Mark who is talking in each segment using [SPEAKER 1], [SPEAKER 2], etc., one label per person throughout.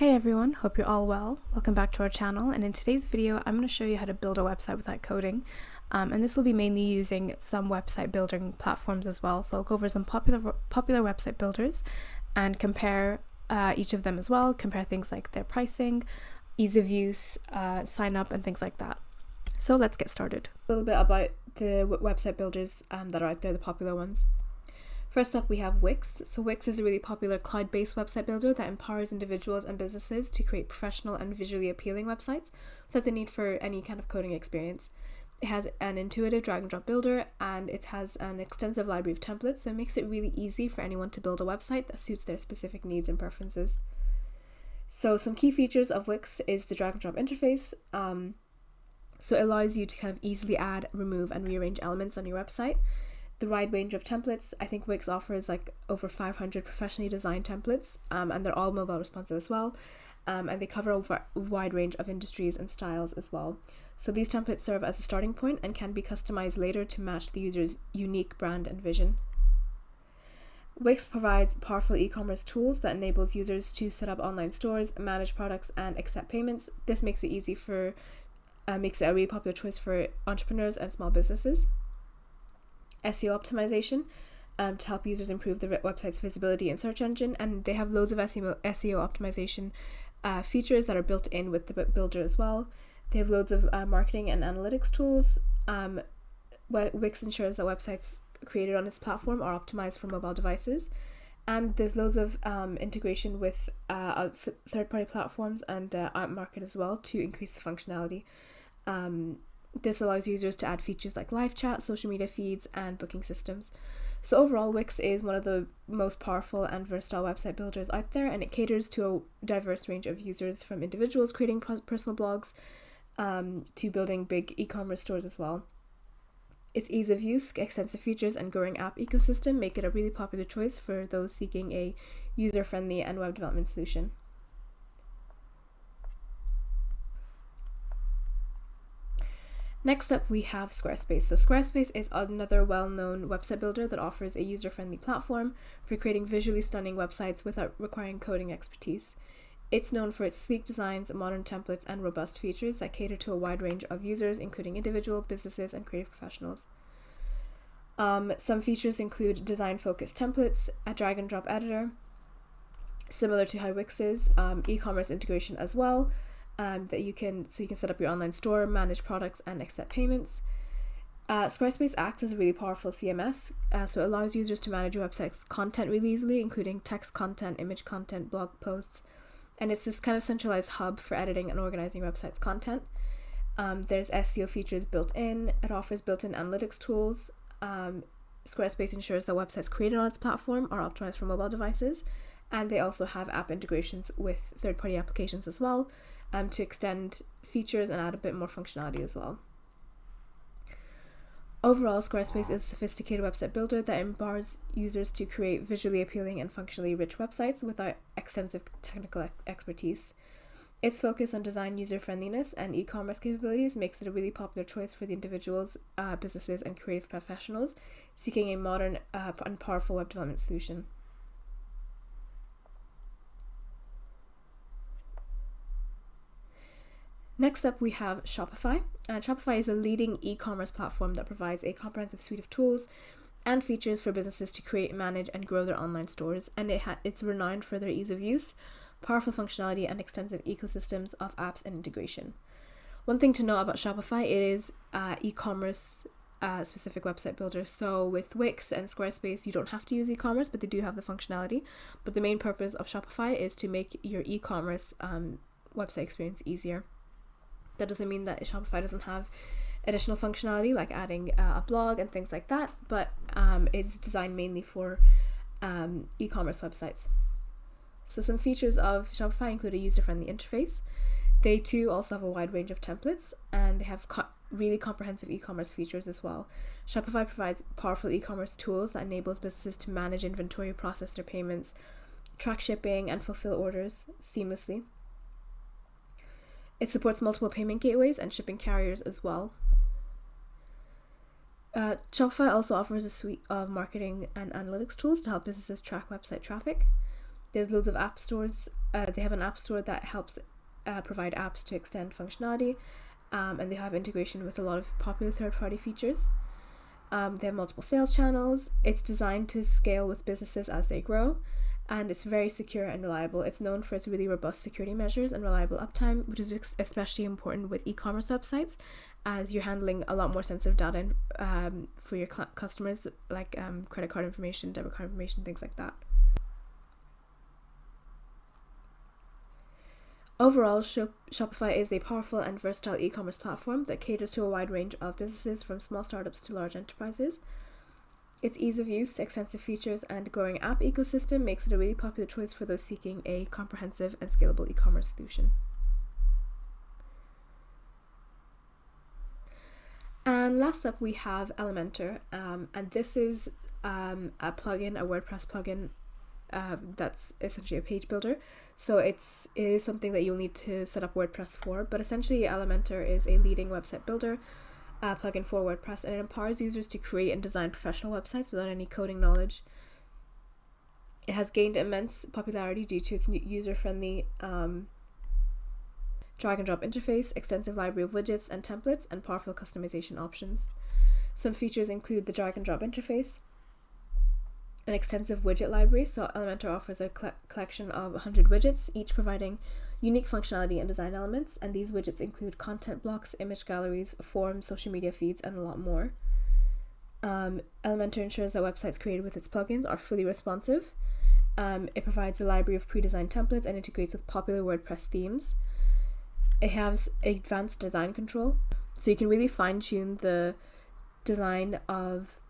[SPEAKER 1] Hey everyone, hope you're all well. Welcome back to our channel, and in today's video I'm going to show you how to build a website without coding, and this will be mainly using some website building platforms as well. So I'll go over some popular website builders and compare each of them as well, compare things like their pricing, ease of use, sign up and things like that. So let's get started. A little bit about the website builders that are out there, the popular ones. First up, we have Wix. So Wix is a really popular cloud-based website builder that empowers individuals and businesses to create professional and visually appealing websites without the need for any kind of coding experience. It has an intuitive drag and drop builder, and it has an extensive library of templates, so it makes it really easy for anyone to build a website that suits their specific needs and preferences. So some key features of Wix is the drag and drop interface. So it allows you to kind of easily add, remove and rearrange elements on your website. The wide range of templates. I think Wix offers like over 500 professionally designed templates, and they're all mobile responsive as well, and they cover a wide range of industries and styles as well. So these templates serve as a starting point and can be customized later to match the user's unique brand and vision. Wix provides powerful e-commerce tools that enables users to set up online stores, manage products and accept payments. This makes it makes it a really popular choice for entrepreneurs and small businesses. SEO optimization to help users improve the website's visibility in search engine, and they have loads of SEO optimization features that are built in with the builder as well. They have loads of marketing and analytics tools. Wix ensures that websites created on its platform are optimized for mobile devices, and there's loads of integration with third-party platforms and app market as well to increase the functionality. This allows users to add features like live chat, social media feeds, and booking systems. So overall, Wix is one of the most powerful and versatile website builders out there, and it caters to a diverse range of users, from individuals creating personal blogs to building big e-commerce stores as well. Its ease of use, extensive features, and growing app ecosystem make it a really popular choice for those seeking a user-friendly and web development solution. Next up, we have Squarespace. So Squarespace is another well-known website builder that offers a user-friendly platform for creating visually stunning websites without requiring coding expertise. It's known for its sleek designs, modern templates, and robust features that cater to a wide range of users, including individual, businesses, and creative professionals. Some features include design-focused templates, a drag-and-drop editor, similar to how Wix is, e-commerce integration as well, that you can set up your online store, manage products, and accept payments. Squarespace acts as a really powerful CMS, so it allows users to manage your website's content really easily, including text content, image content, blog posts, and it's this kind of centralized hub for editing and organizing your website's content. There's SEO features built in. It offers built-in analytics tools. Squarespace ensures that websites created on its platform are optimized for mobile devices, and they also have app integrations with third-party applications as well, to extend features and add a bit more functionality as well. Overall, Squarespace is a sophisticated website builder that empowers users to create visually appealing and functionally rich websites without extensive technical expertise. Its focus on design, user-friendliness, and e-commerce capabilities makes it a really popular choice for the individuals, businesses, and creative professionals seeking a modern and powerful web development solution. Next up, we have Shopify. Shopify is a leading e-commerce platform that provides a comprehensive suite of tools and features for businesses to create, manage, and grow their online stores, and it's renowned for their ease of use, powerful functionality, and extensive ecosystems of apps and integration. One thing to know about Shopify, it is e-commerce specific website builder. So with Wix and Squarespace, you don't have to use e-commerce, but they do have the functionality. But the main purpose of Shopify is to make your e-commerce website experience easier. That doesn't mean that Shopify doesn't have additional functionality like adding a blog and things like that, but it's designed mainly for e-commerce websites. So some features of Shopify include a user-friendly interface. They too also have a wide range of templates, and they have really comprehensive e-commerce features as well. Shopify provides powerful e-commerce tools that enables businesses to manage inventory, process their payments, track shipping, and fulfill orders seamlessly. It supports multiple payment gateways and shipping carriers as well. Shopify also offers a suite of marketing and analytics tools to help businesses track website traffic. There's loads of app stores. They have an app store that helps provide apps to extend functionality, and they have integration with a lot of popular third-party features. They have multiple sales channels. It's designed to scale with businesses as they grow, and it's very secure and reliable. It's known for its really robust security measures and reliable uptime, which is especially important with e-commerce websites, as you're handling a lot more sensitive data for your customers, like credit card information, debit card information, things like that. Overall, Shopify is a powerful and versatile e-commerce platform that caters to a wide range of businesses, from small startups to large enterprises. Its ease of use, extensive features, and growing app ecosystem makes it a really popular choice for those seeking a comprehensive and scalable e-commerce solution. And last up, we have Elementor, and this is a WordPress plugin that's essentially a page builder. So it is something that you'll need to set up WordPress for, but essentially Elementor is a leading website builder plugin for WordPress, and it empowers users to create and design professional websites without any coding knowledge. It has gained immense popularity due to its user-friendly drag and drop interface, extensive library of widgets and templates, and powerful customization options. Some features include the drag and drop interface, an extensive widget library. So Elementor offers a collection of 100 widgets, each providing unique functionality and design elements, and these widgets include content blocks, image galleries, forms, social media feeds, and a lot more. Elementor ensures that websites created with its plugins are fully responsive. It provides a library of pre-designed templates and integrates with popular WordPress themes. It has advanced design control, so you can really fine-tune the design of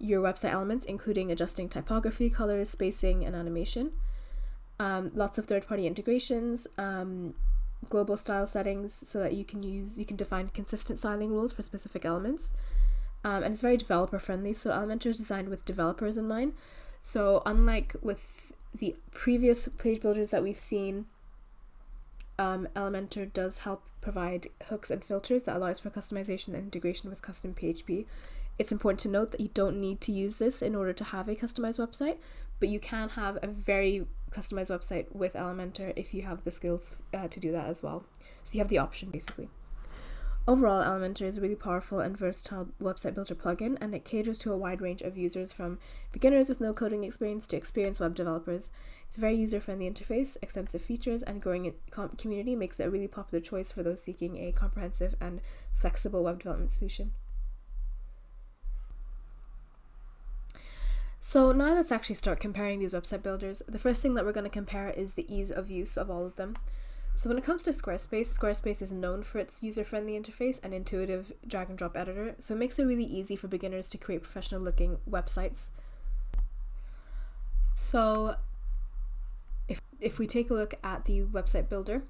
[SPEAKER 1] your website elements, including adjusting typography, colors, spacing, and animation. Lots of third-party integrations, global style settings, so that you can define consistent styling rules for specific elements. And it's very developer friendly. So Elementor is designed with developers in mind. So unlike with the previous page builders that we've seen, Elementor does help provide hooks and filters that allows for customization and integration with custom PHP. It's important to note that you don't need to use this in order to have a customized website, but you can have a very customized website with Elementor if you have the skills to do that as well. So you have the option, basically. Overall, Elementor is a really powerful and versatile website builder plugin, and it caters to a wide range of users, from beginners with no coding experience to experienced web developers. It's a very user-friendly interface, extensive features, and growing community makes it a really popular choice for those seeking a comprehensive and flexible web development solution. So now let's actually start comparing these website builders. The first thing that we're going to compare is the ease of use of all of them. So when it comes to Squarespace, Squarespace is known for its user-friendly interface and intuitive drag and drop editor, so it makes it really easy for beginners to create professional looking websites. So if we take a look at the website builder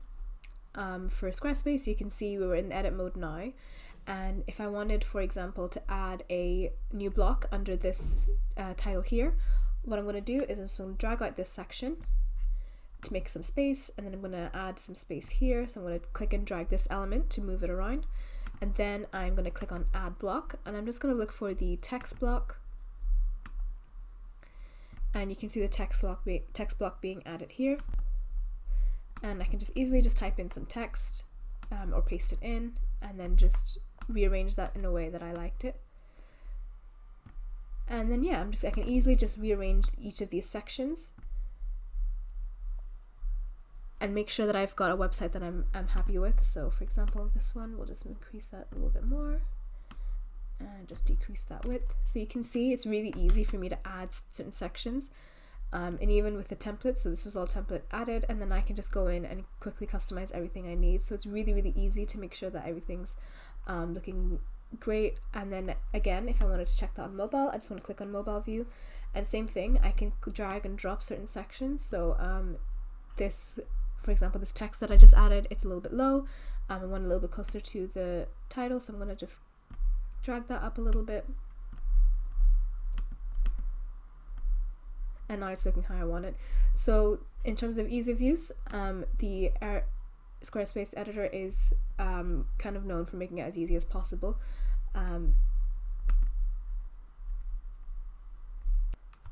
[SPEAKER 1] for Squarespace, you can see we're in edit mode now. And if I wanted, for example, to add a new block under this title here, what I'm going to do is I'm just going to drag out this section to make some space, and then I'm going to add some space here. So I'm going to click and drag this element to move it around, and then I'm going to click on add block, and I'm just going to look for the text block, and you can see the text block being added here, and I can just easily type in some text or paste it in, and then just rearrange that in a way that I liked it. And then yeah, I can easily just rearrange each of these sections and make sure that I've got a website that I'm happy with. So for example, this one, we'll just increase that a little bit more and just decrease that width. So you can see it's really easy for me to add certain sections, and even with the template, so this was all template added, and then I can just go in and quickly customize everything I need. So it's really easy to make sure that everything's looking great. And then again, if I wanted to check that on mobile, I just want to click on mobile view, and same thing, I can drag and drop certain sections. So this, for example, this text that I just added, it's a little bit low. I want a little bit closer to the title, so I'm going to just drag that up a little bit, and now it's looking how I want it. So in terms of ease of use, the Squarespace editor is kind of known for making it as easy as possible.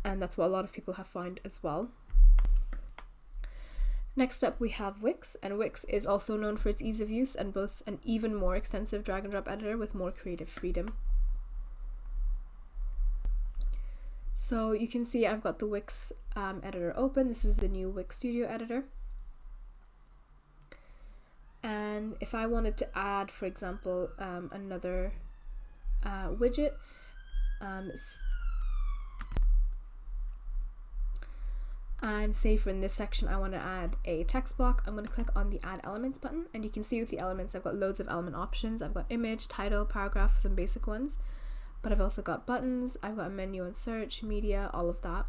[SPEAKER 1] and that's what a lot of people have found as well. Next up we have Wix, and Wix is also known for its ease of use and boasts an even more extensive drag and drop editor with more creative freedom. So you can see I've got the Wix editor open. This is the new Wix Studio editor. And if I wanted to add, for example, another widget, and say for in this section I want to add a text block, I'm going to click on the Add Elements button, and you can see with the elements I've got loads of element options. I've got image, title, paragraph, some basic ones, but I've also got buttons, I've got a menu and search, media, all of that.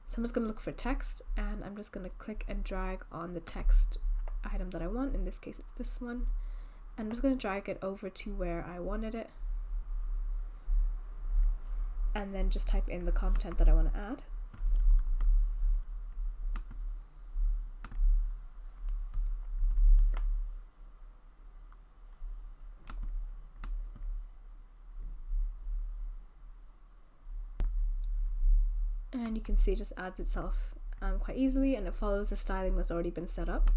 [SPEAKER 1] So I'm just going to look for text, and I'm just going to click and drag on the text item that I want. In this case it's this one, and I'm just going to drag it over to where I wanted it, and then just type in the content that I want to add. And you can see it just adds itself quite easily, and it follows the styling that's already been set up.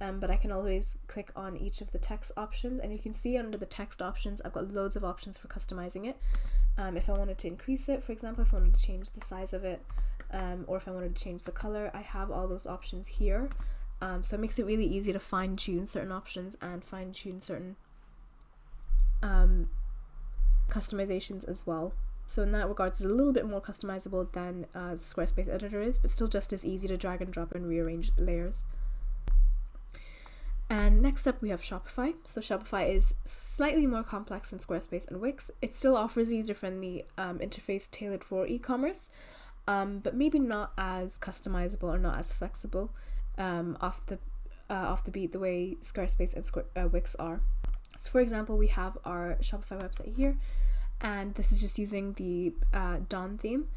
[SPEAKER 1] But I can always click on each of the text options, and you can see under the text options I've got loads of options for customizing it. If I wanted to increase it, for example, if I wanted to change the size of it, or if I wanted to change the color, I have all those options here. So it makes it really easy to fine tune certain options and fine tune certain customizations as well. So in that regard, it's a little bit more customizable than the Squarespace editor is, but still just as easy to drag and drop and rearrange layers. And next up we have Shopify. So Shopify is slightly more complex than Squarespace and Wix. It still offers a user-friendly interface tailored for e-commerce, but maybe not as customizable or not as flexible off the beat the way Squarespace and Wix are. So for example, we have our Shopify website here, and this is just using the Dawn theme.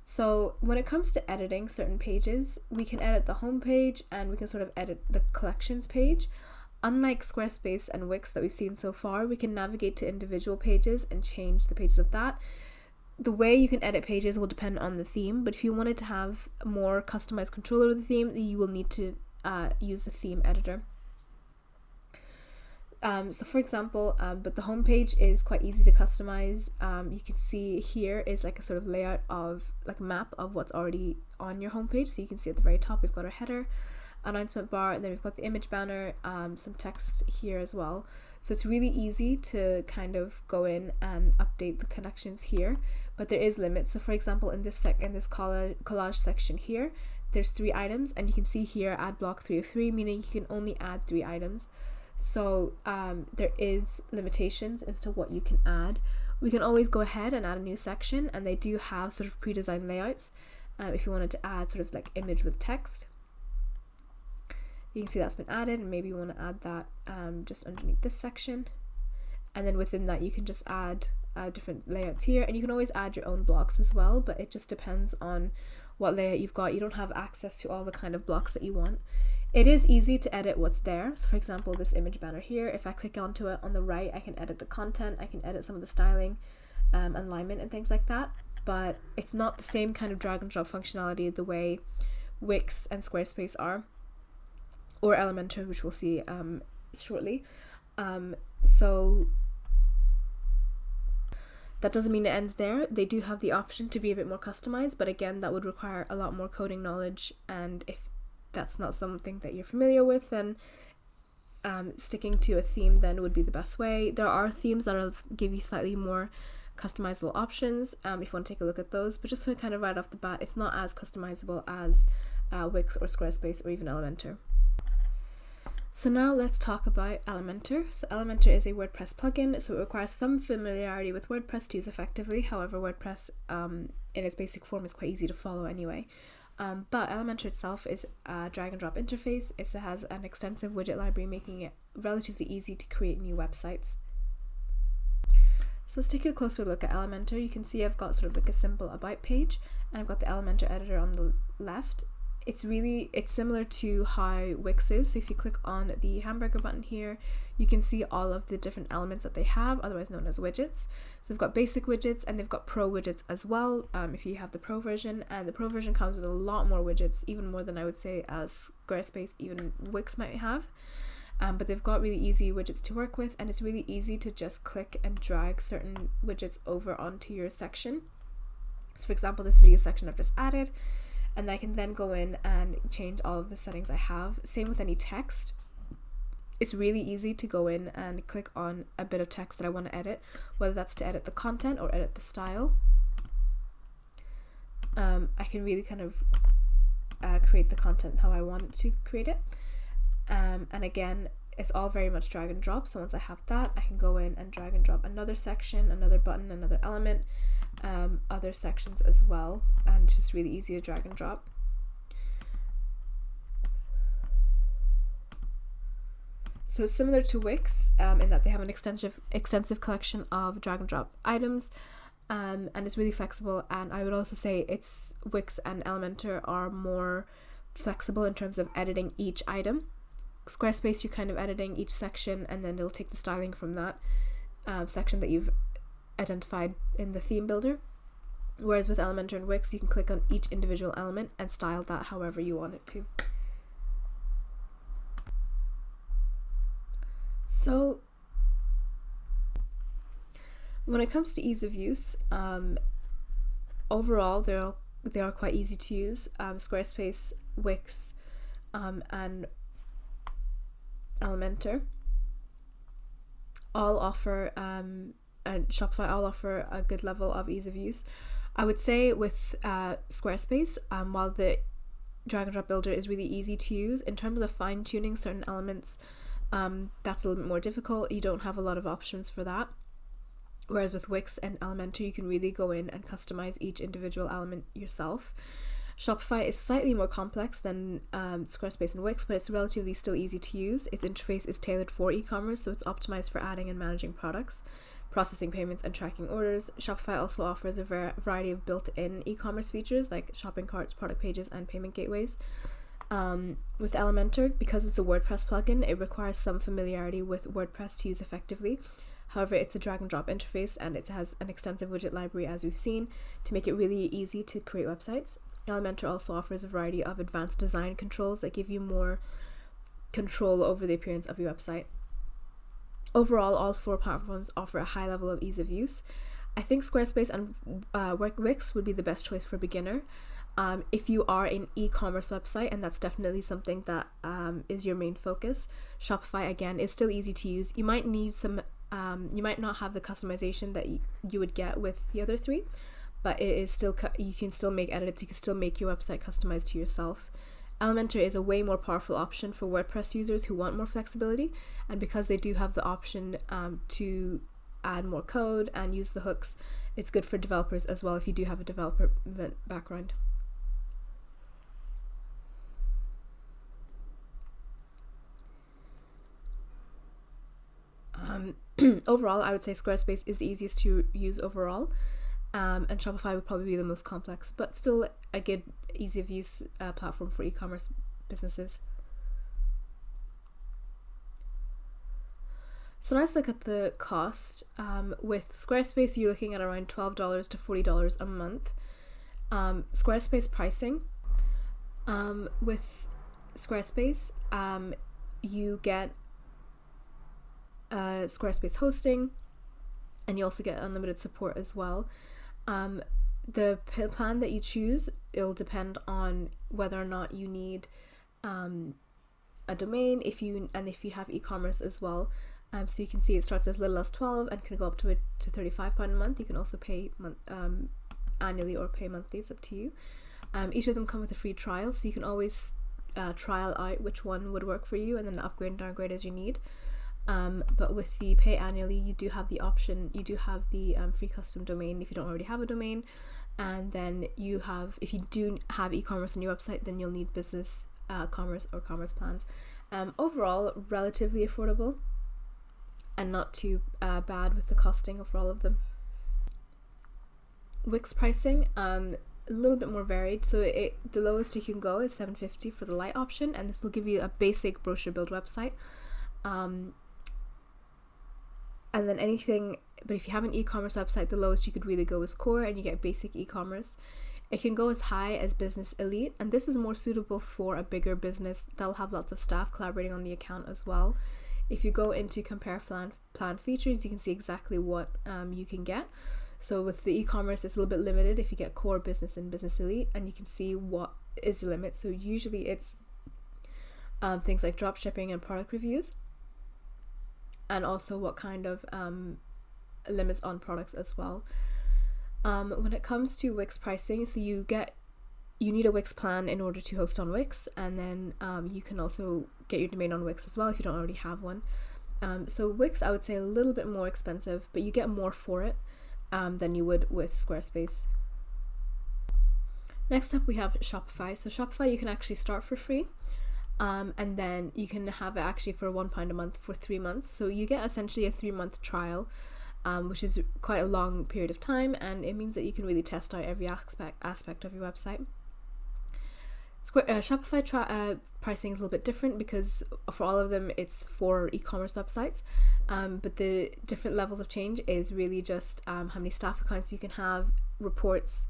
[SPEAKER 1] So when it comes to editing certain pages, we can edit the home page and we can sort of edit the collections page. Unlike Squarespace and Wix that we've seen so far, we can navigate to individual pages and change the pages of that. The way you can edit pages will depend on the theme, but if you wanted to have more customized control over the theme, you will need to use the theme editor. So for example, but the homepage is quite easy to customize. You can see here is like a sort of layout of like a map of what's already on your homepage. So you can see at the very top we've got our header, announcement bar, and then we've got the image banner, some text here as well. So it's really easy to kind of go in and update the connections here, but there is limits. So for example, in this collage section here, there's 3 items, and you can see here add block 3 of 3, meaning you can only add 3 items. So there is limitations as to what you can add. We can always go ahead and add a new section, and they do have sort of pre-designed layouts if you wanted to add sort of like image with text. You can see that's been added, and maybe you want to add that just underneath this section, and then within that you can just add different layouts here, and you can always add your own blocks as well, but it just depends on what layout you've got. You don't have access to all the kind of blocks that you want. It is easy to edit what's there. So for example, this image banner here, if I click onto it on the right, I can edit the content, I can edit some of the styling, alignment and things like that, but it's not the same kind of drag and drop functionality the way Wix and Squarespace are, or Elementor, which we'll see shortly. So that doesn't mean it ends there. They do have the option to be a bit more customized, but again, that would require a lot more coding knowledge, and if that's not something that you're familiar with, then sticking to a theme then would be the best way. There are themes that will give you slightly more customizable options if you want to take a look at those, but just to kind of right off the bat, it's not as customizable as Wix or Squarespace or even Elementor. So now let's talk about Elementor. So Elementor is a WordPress plugin, so it requires some familiarity with WordPress to use effectively. However, WordPress in its basic form is quite easy to follow anyway. But Elementor itself is a drag and drop interface. It has an extensive widget library, making it relatively easy to create new websites. So let's take a closer look at Elementor. You can see I've got sort of like a simple about page, and I've got the Elementor editor on the left. it's similar to how Wix is. So if you click on the hamburger button here, you can see all of the different elements that they have, otherwise known as widgets. So they've got basic widgets and they've got pro widgets as well, if you have the pro version. And the pro version comes with a lot more widgets, even more than I would say as Squarespace, even Wix might have. But they've got really easy widgets to work with, and it's really easy to just click and drag certain widgets over onto your section. So for example, this video section I've just added, and I can then go in and change all of the settings I have. Same with any text. It's really easy to go in and click on a bit of text that I want to edit, whether that's to edit the content or edit the style. I can really kind of create the content how I want to create it. And again, it's all very much drag and drop. So once I have that, I can go in and drag and drop another section, another button, another element, other sections as well, and it's just really easy to drag and drop. So it's similar to Wix in that they have an extensive collection of drag and drop items, and it's really flexible. And I would also say Wix and Elementor are more flexible in terms of editing each item. Squarespace, you're kind of editing each section, and then it'll take the styling from that section that you've identified in the theme builder. Whereas with Elementor and Wix, you can click on each individual element and style that however you want it to. So when it comes to ease of use, overall they are quite easy to use. Squarespace, Wix, and Elementor all offer, and Shopify all offer a good level of ease of use. I would say with Squarespace, while the drag and drop builder is really easy to use, in terms of fine tuning certain elements, that's a little bit more difficult. You don't have a lot of options for that. Whereas with Wix and Elementor, you can really go in and customize each individual element yourself. Shopify is slightly more complex than Squarespace and Wix, but it's relatively still easy to use. Its interface is tailored for e-commerce, so it's optimized for adding and managing products, processing payments, and tracking orders. Shopify also offers a variety of built-in e-commerce features like shopping carts, product pages, and payment gateways. With Elementor, because it's a WordPress plugin, it requires some familiarity with WordPress to use effectively. However, it's a drag and drop interface, and it has an extensive widget library, as we've seen, to make it really easy to create websites. Elementor also offers a variety of advanced design controls that give you more control over the appearance of your website. Overall, all four platforms offer a high level of ease of use. I think Squarespace and Wix would be the best choice for a beginner. If you are an e-commerce website, and that's definitely something that is your main focus, Shopify again is still easy to use. You might need some, you might not have the customization that you would get with the other three, but it is still, you can still make edits, you can still make your website customized to yourself. Elementor is a way more powerful option for WordPress users who want more flexibility, and because they do have the option to add more code and use the hooks, it's good for developers as well if you do have a developer background. Overall, I would say Squarespace is the easiest to use overall, and Shopify would probably be the most complex, but still a good, easy of use platform for e-commerce businesses. So let's look at the cost. With Squarespace, you're looking at around $12 to $40 a month. Squarespace pricing. With Squarespace, you get Squarespace hosting, and you also get unlimited support as well. The plan that you choose, it'll depend on whether or not you need a domain, if you have e-commerce as well. So you can see it starts as little as $12 and can go up to £35 a month. You can also pay annually or pay monthly, it's up to you. Each of them come with a free trial, so you can always trial out which one would work for you and then upgrade and downgrade as you need. But with the pay annually, you do have the option, you do have the free custom domain if you don't already have a domain, and then you have, if you do have e-commerce on your website, then you'll need business commerce or commerce plans. Overall, relatively affordable and not too bad with the costing for all of them. Wix pricing, a little bit more varied. So the lowest you can go is $750 for the light option, and this will give you a basic brochure build website. And then anything, but if you have an e-commerce website, the lowest you could really go is core, and you get basic e-commerce. It can go as high as business elite, and this is more suitable for a bigger business that'll have lots of staff collaborating on the account as well. If you go into compare plan features, you can see exactly what you can get. So with the e-commerce, it's a little bit limited if you get core, business, and business elite, and you can see what is the limit. So usually it's things like drop shipping and product reviews, and also what kind of limits on products as well. When it comes to Wix pricing, so you need a Wix plan in order to host on Wix, and then you can also get your domain on Wix as well if you don't already have one. So Wix, I would say, a little bit more expensive, but you get more for it than you would with Squarespace. Next up, we have Shopify. So Shopify, you can actually start for free, and then you can have it actually for £1 a month for 3 months. So you get essentially a 3-month trial, which is quite a long period of time, and it means that you can really test out every aspect of your website. Shopify pricing is a little bit different because for all of them it's for e-commerce websites, but the different levels of change is really just how many staff accounts you can have, reports,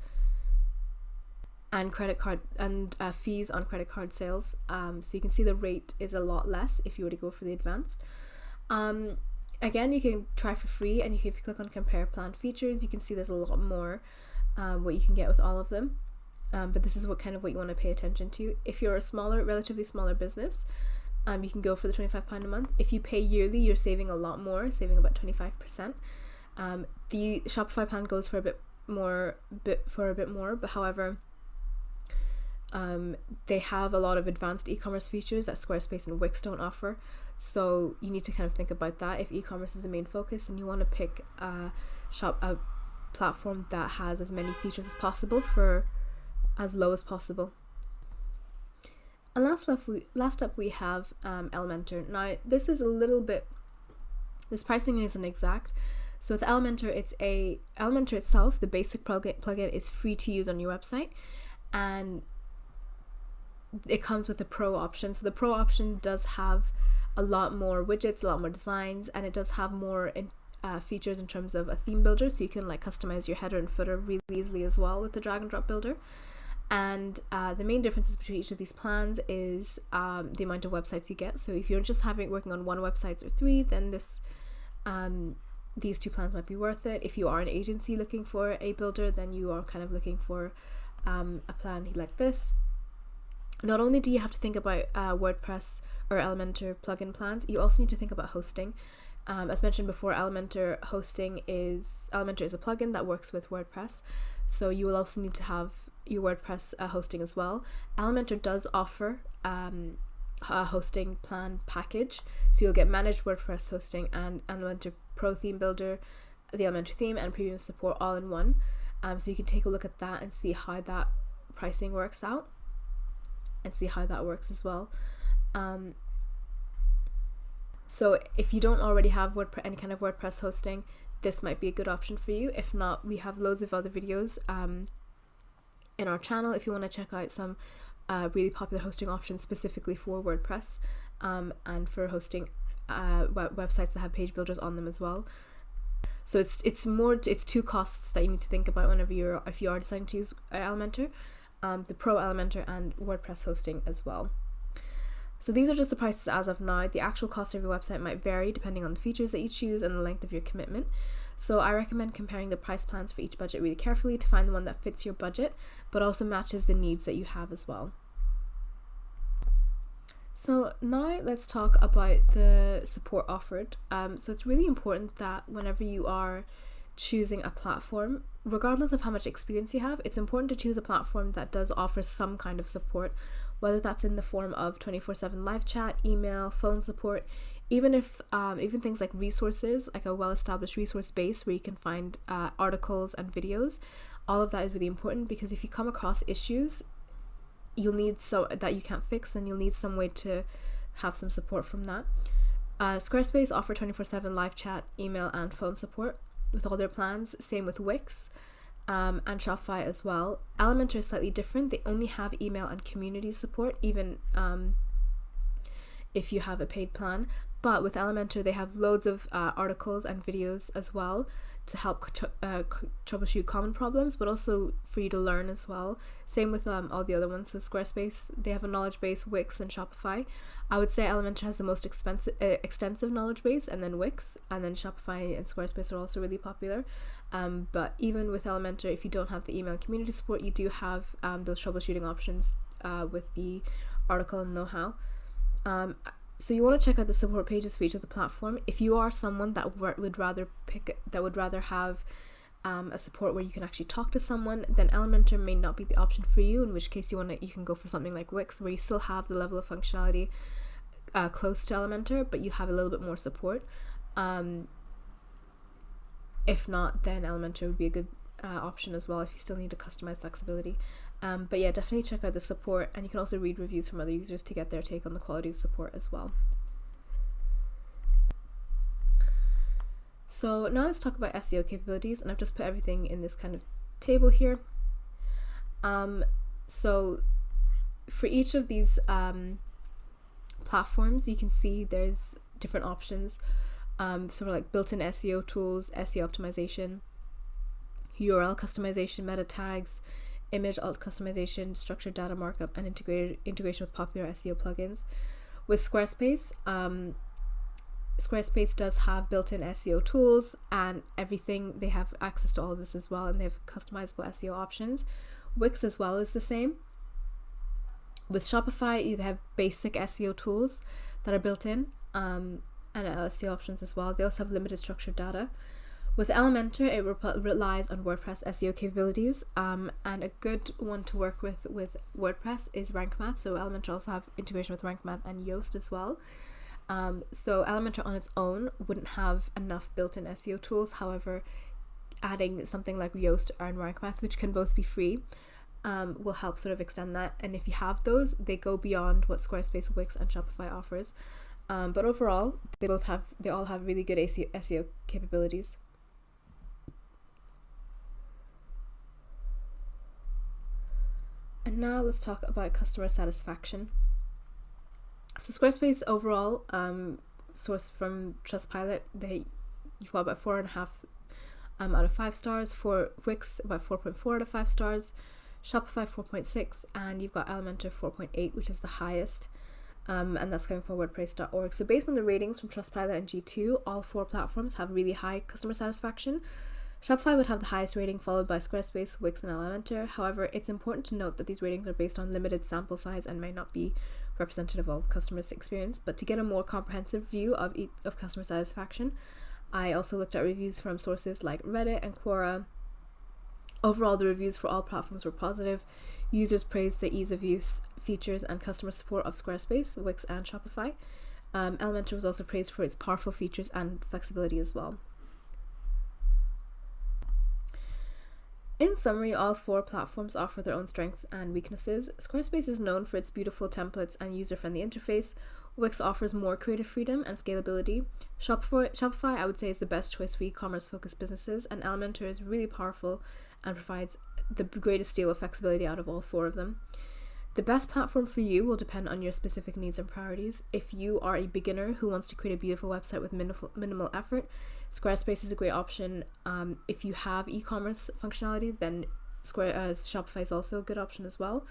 [SPEAKER 1] and credit card and fees on credit card sales. So you can see the rate is a lot less if you were to go for the advanced. Again, you can try for free, and if you click on compare plan features, you can see there's a lot more what you can get with all of them. But this is what you want to pay attention to. If you're a relatively smaller business, you can go for the £25 a month. If you pay yearly, you're saving a lot more, saving about 25%. The Shopify plan goes for a bit more, but however, they have a lot of advanced e-commerce features that Squarespace and Wix don't offer. So you need to kind of think about that. If e-commerce is the main focus, and you want to pick a platform that has as many features as possible for as low as possible. And last up we have Elementor. Now this is this pricing isn't exact. So with Elementor, Elementor itself, the basic plugin is free to use on your website, and it comes with the pro option. So the pro option does have a lot more widgets, a lot more designs, and it does have more features in terms of a theme builder, so you can customize your header and footer really easily as well with the drag and drop builder. And the main differences between each of these plans is the amount of websites you get. So if you're just working on 1 website or 3, then these 2 plans might be worth it. If you are an agency looking for a builder, then you are kind of looking for a plan like this. Not only do you have to think about WordPress or Elementor plugin plans, you also need to think about hosting. As mentioned before, Elementor is a plugin that works with WordPress, so you will also need to have your WordPress hosting as well. Elementor does offer a hosting plan package, so you'll get managed WordPress hosting and Elementor Pro theme builder, the Elementor theme, and premium support all in one. So you can take a look at that and see how that pricing works out, and see how that works as well. So if you don't already have any kind of WordPress hosting, this might be a good option for you. If not, we have loads of other videos in our channel if you want to check out some really popular hosting options specifically for WordPress, and for hosting websites that have page builders on them as well. So it's 2 costs that you need to think about if you are deciding to use Elementor, the Pro Elementor and WordPress hosting as well. So these are just the prices as of now. The actual cost of your website might vary depending on the features that you choose and the length of your commitment. So I recommend comparing the price plans for each budget really carefully to find the one that fits your budget, but also matches the needs that you have as well. So now let's talk about the support offered. So it's really important that whenever you are choosing a platform, regardless of how much experience you have, it's important to choose a platform that does offer some kind of support, whether that's in the form of 24/7 live chat, email, phone support, even things like resources, like a well-established resource base where you can find articles and videos. All of that is really important, because if you come across issues that you can't fix, then you'll need some way to have some support from that. Squarespace offer 24/7 live chat, email, and phone support with all their plans. Same with Wix. and Shopify as well. Elementor is slightly different. They only have email and community support, even if you have a paid plan. But with Elementor, they have loads of articles and videos as well to help troubleshoot common problems, but also for you to learn as well. Same with all the other ones. So Squarespace, they have a knowledge base, Wix and Shopify. I would say Elementor has the most extensive knowledge base, and then Wix, and then Shopify and Squarespace are also really popular. But even with Elementor, if you don't have the email and community support, you do have those troubleshooting options with the article and know-how. So you want to check out the support pages for each of the platform. If you are someone that would rather have a support where you can actually talk to someone, then Elementor may not be the option for you, in which case you can go for something like Wix, where you still have the level of functionality close to Elementor, but you have a little bit more support. If not, then Elementor would be a good option as well if you still need to customize flexibility. But yeah, definitely check out the support, and you can also read reviews from other users to get their take on the quality of support as well. So now let's talk about SEO capabilities, and I've just put everything in this kind of table here. So for each of these platforms, you can see there's different options. So we're like built-in SEO tools, SEO optimization, URL customization, meta tags, image alt customization, structured data markup, and integration with popular SEO plugins. With Squarespace, Squarespace does have built-in SEO tools and everything. They have access to all of this as well, and they have customizable SEO options. Wix as well is the same. With Shopify, you have basic SEO tools that are built in, and SEO options as well. They also have limited structured data. With Elementor, it relies on WordPress SEO capabilities, and a good one to work with WordPress is Rank Math. So Elementor also have integration with Rank Math and Yoast as well. So Elementor on its own wouldn't have enough built-in SEO tools. However, adding something like Yoast and Rank Math, which can both be free, will help sort of extend that. And if you have those, they go beyond what Squarespace, Wix, and Shopify offers. But overall, they all have really good SEO capabilities. And now let's talk about customer satisfaction. So Squarespace overall, sourced from Trustpilot, you've got about 4.5 out of 5 stars. For Wix, about 4.4 out of 5 stars. Shopify 4.6, and you've got Elementor 4.8, which is the highest. And that's coming from WordPress.org. So based on the ratings from Trustpilot and G2, all 4 platforms have really high customer satisfaction. Shopify would have the highest rating, followed by Squarespace, Wix, and Elementor. However, it's important to note that these ratings are based on limited sample size and may not be representative of customers' experience. But to get a more comprehensive view of customer satisfaction, I also looked at reviews from sources like Reddit and Quora. Overall, the reviews for all platforms were positive. Users praised the ease of use, features, and customer support of Squarespace, Wix, and Shopify. Elementor was also praised for its powerful features and flexibility as well. In summary, all 4 platforms offer their own strengths and weaknesses. Squarespace is known for its beautiful templates and user-friendly interface. Wix offers more creative freedom and scalability. Shopify, I would say, is the best choice for e-commerce focused businesses, and Elementor is really powerful and provides the greatest deal of flexibility out of all 4 of them. The best platform for you will depend on your specific needs and priorities. If you are a beginner who wants to create a beautiful website with minimal effort, Squarespace is a great option. If you have e-commerce functionality, then Shopify is also a good option as well.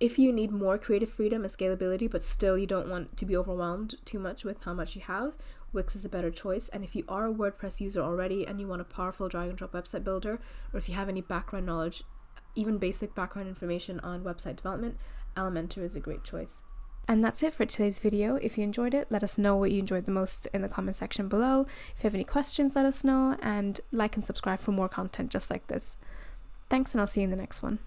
[SPEAKER 1] If you need more creative freedom and scalability, but still you don't want to be overwhelmed too much with how much you have, Wix is a better choice. And if you are a WordPress user already and you want a powerful drag and drop website builder, or if you have any background knowledge, even basic background information on website development, Elementor is a great choice. And that's it for today's video. If you enjoyed it, let us know what you enjoyed the most in the comment section below. If you have any questions, let us know, and like and subscribe for more content just like this. Thanks, and I'll see you in the next one.